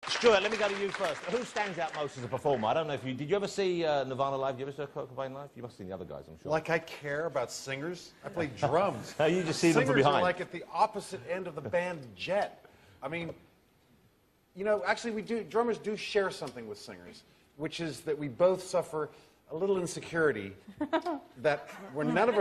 Stuart, let me go to you first. Who stands out most as a performer? I don't know if you... Did you ever see Nirvana live? Did you ever see Kurt Cobain live? You must have seen the other guys, I'm sure. Like I care about singers? I play drums. No, you just see them from behind. Singers are like at the opposite end of the band jet. I mean, you know, actually drummers do share something with singers, which is that we both suffer a little insecurity that neither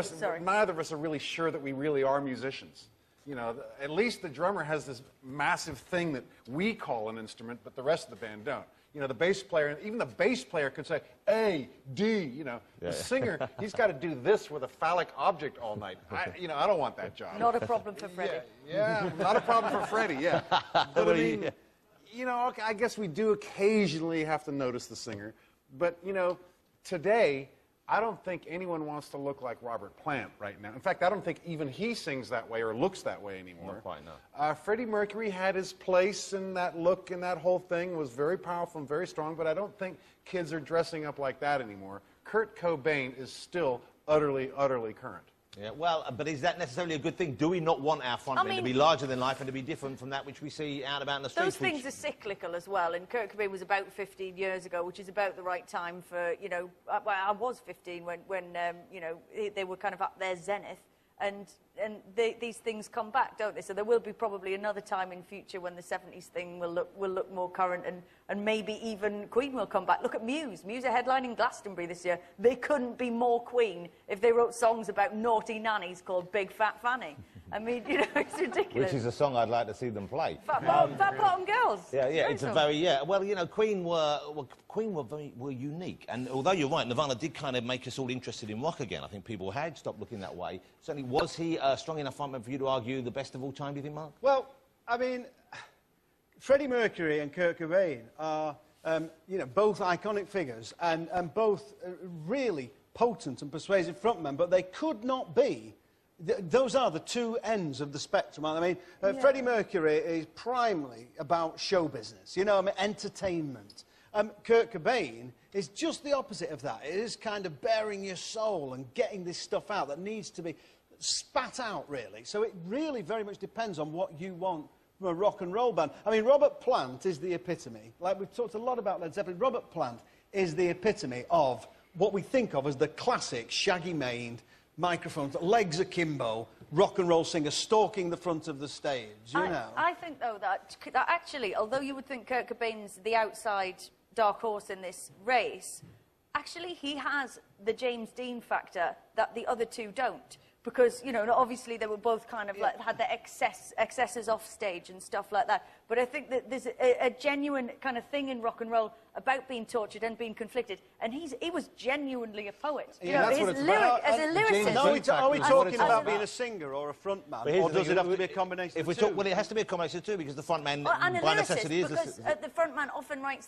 of us are really sure that we really are musicians. You know, at least the drummer has this massive thing that we call an instrument, but the rest of the band don't. You know, the bass player, even the bass player could say A, D, you know. Yeah. The singer, he's got to do this with a phallic object all night. I don't want that job. Not a problem for Freddie. Yeah, not a problem for Freddie, yeah. But I mean, you know, I guess we do occasionally have to notice the singer. But, you know, today, I don't think anyone wants to look like Robert Plant right now. In fact, I don't think even he sings that way or looks that way anymore. Not quite, no. Freddie Mercury had his place, and that look and that whole thing was very powerful and very strong, but I don't think kids are dressing up like that anymore. Kurt Cobain is still utterly, utterly current. Yeah, well, but is that necessarily a good thing? Do we not want our frontmen to be larger than life and to be different from that which we see out about in the streets? Those things are cyclical as well, and Kurt Cobain was about 15 years ago, which is about the right time for, you know, I was 15 when you know, they were kind of at their zenith, and these things come back, don't they? So there will be probably another time in future when the 70s thing will look more current, and maybe even Queen will come back. Look at Muse. Muse are headlining Glastonbury this year. They couldn't be more Queen if they wrote songs about naughty nannies called Big Fat Fanny. I mean, you know, it's ridiculous. Which is a song I'd like to see them play. Fat Bottom Girls. Yeah, yeah, it's a very, yeah. Well, you know, Queen were unique, and although you're right, Nirvana did kind of make us all interested in rock again. I think people had stopped looking that way. Certainly, was he a strong enough frontman for you to argue the best of all time, do you think, Mark? Well, I mean, Freddie Mercury and Kurt Cobain are, you know, both iconic figures and both really potent and persuasive frontmen, but they could not be. Those are the two ends of the spectrum. I mean, Freddie Mercury is primarily about show business, you know, I mean, entertainment. Kurt Cobain is just the opposite of that. It is kind of bearing your soul and getting this stuff out that needs to be spat out, really. So it really very much depends on what you want from a rock and roll band. I mean, Robert Plant is the epitome. Like, we've talked a lot about Led Zeppelin. Robert Plant is the epitome of what we think of as the classic shaggy-maned, microphones, legs akimbo, rock and roll singer stalking the front of the stage, you know. I think, though, that actually, although you would think Kurt Cobain's the outside dark horse in this race, actually he has the James Dean factor that the other two don't. Because, you know, obviously they were both kind of like, had their excesses off stage and stuff like that. But I think that there's a genuine kind of thing in rock and roll about being tortured and being conflicted. And he was genuinely a poet. Yeah, you know, his lyric, as a lyricist. Are we talking about being a singer or a frontman? Or does it have to be a combination of the two? Well, it has to be a combination of the two, because the frontman, by necessity, is... Because the frontman often writes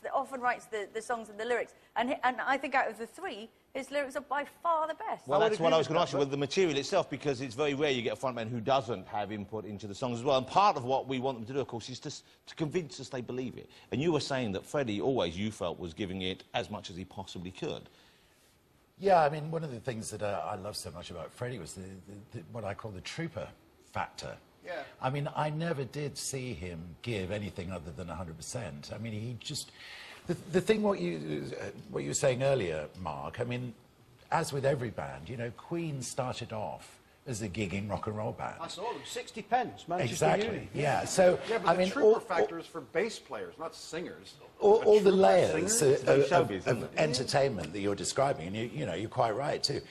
the songs and the lyrics. And I think out of the three, his lyrics are by far the best. Well, that's what I was going to ask you, with the material itself, because it's very rare you get a frontman who doesn't have input into the songs as well. And part of what we want them to do, of course, is to convince us they believe it. And you were saying that Freddie always, you felt, was giving it as much as he possibly could. Yeah, I mean, one of the things that I love so much about Freddie was what I call the trooper factor. Yeah. I mean, I never did see him give anything other than 100%. I mean, he just... The thing, what you were saying earlier, Mark, I mean, as with every band, you know, Queen started off as a gigging rock and roll band. I saw them, 60 pence, Manchester Exactly, Union. yeah. So, yeah, but I mean, the trooper factor is for bass players, not singers. All the layers of showbiz, entertainment that you're describing, and you know, you're quite right too,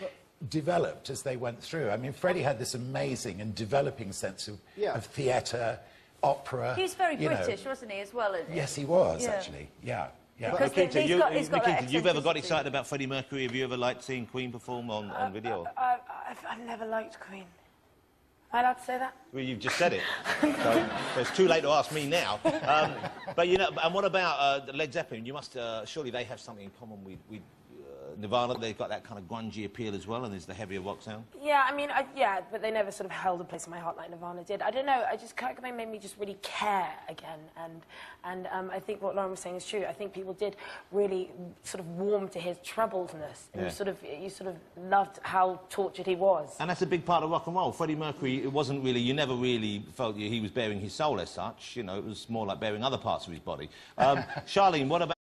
developed as they went through. I mean, Freddie had this amazing and developing sense of theatre, opera. He's very British, wasn't he, as well? Yes, he was, actually, yeah. Yeah. Nikita, you've ever got excited about Freddie Mercury? Have you ever liked seeing Queen perform on video? I've never liked Queen. Am I allowed to say that? Well, you've just said it. So it's too late to ask me now. But, you know, and what about Led Zeppelin? You must, surely they have something in common with Nirvana, they've got that kind of grungy appeal as well, and there's the heavier rock sound. Yeah, I mean, yeah, but they never sort of held a place in my heart like Nirvana did. I don't know, Kurt Cobain made me just really care again, and I think what Lauren was saying is true. I think people did really sort of warm to his troubledness, and you sort of loved how tortured he was. And that's a big part of rock and roll. Freddie Mercury, it wasn't really, you never really felt he was bearing his soul as such, you know, it was more like bearing other parts of his body. Sharleen, what about